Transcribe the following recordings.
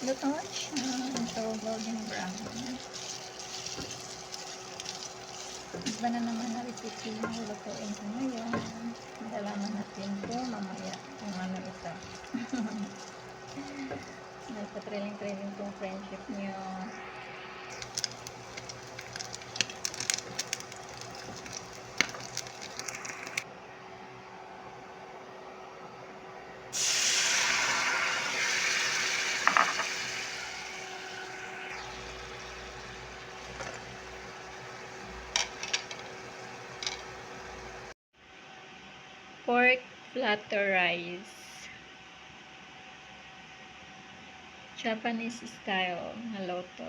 Luto na siya. Ito, golden brown. Iba na naman na recipe yung lutuin ko ngayon. Dalaman natin po mamaya kung ano ito. Nagpa-trailing kong friendship niyo. Pork platter rice. Japanese style na loto.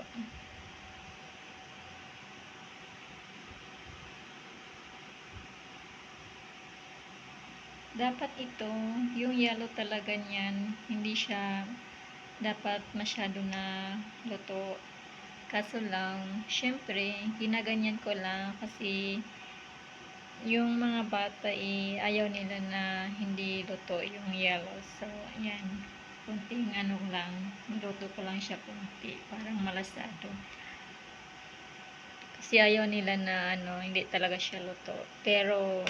Dapat ito, yung yellow talaga niyan, hindi siya dapat masyado na luto. Kaso lang, syempre, ginaganyan ko lang kasi yung mga bata ayaw nila na hindi luto yung yellow. So, yan. Kunting ano lang. Niluto ko lang siya kunti. Parang malasado. Kasi ayaw nila na hindi talaga siya luto. Pero,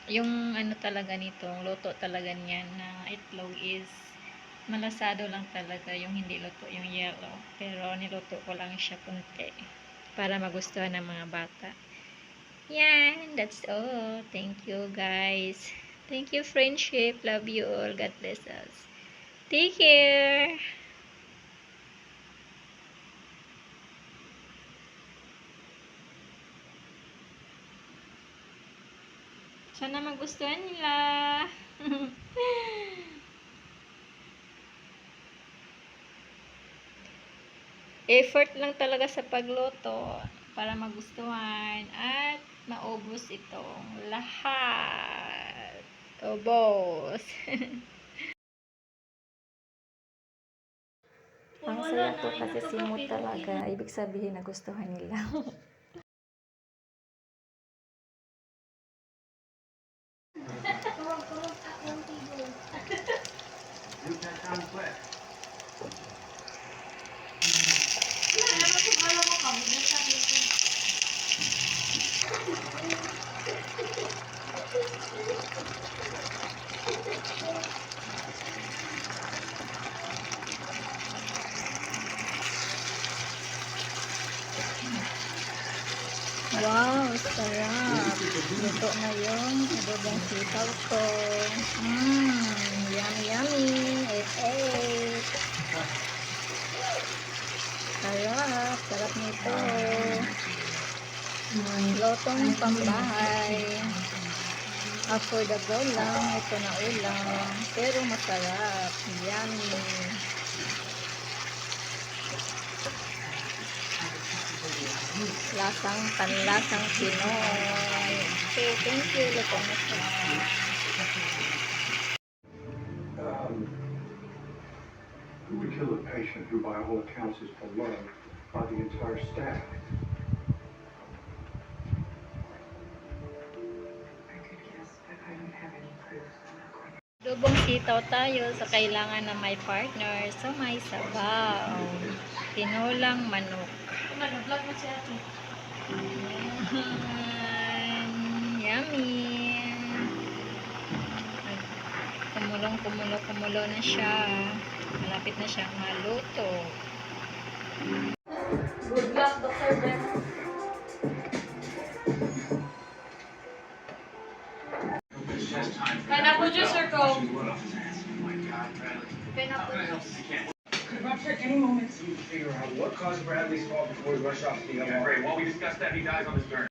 yung ano talaga nito, luto talaga niyan na itlog is malasado lang talaga yung hindi luto yung yellow. Pero, niluto ko lang siya kunti. Para magustuhan ng mga bata. Yan, that's all. Thank you, guys. Thank you, friendship. Love you all. God bless us. Take care. Sana magustuhan nila. Effort lang talaga sa pagluto para magustuhan at maubos itong lahat. Ubos. Ang saya ko kasi simot talaga. Ibig sabihin nagustuhan nila. Wow, sarap. Luto na yung adobong sitaw ko. Yummy, yummy. Eat. Sarap. Sarap nito. Lotong pambahay. Affordable lang. Ito na ulam. Pero masarap. Yummy. Panlasang Pinoy. Okay, thank you. Luto na siya. Who would kill a patient who by all accounts is beloved by the entire staff? I could guess, but I don't have any proof. Dubong sitaw tayo sa kailangan na may partner. So, may sabaw. Tinulang manok. Nag-vlog mo siya ate. Yummy. Kumulo na siya. Malapit na siyang maluto. Good luck, Dr. Ben. Pineapple juice or Coke? Pineapple juice. Doctor, any moment. We need to figure out what caused Bradley's fall before we rush off to the Yeah, ER. great. While we discuss that, he dies on his journey.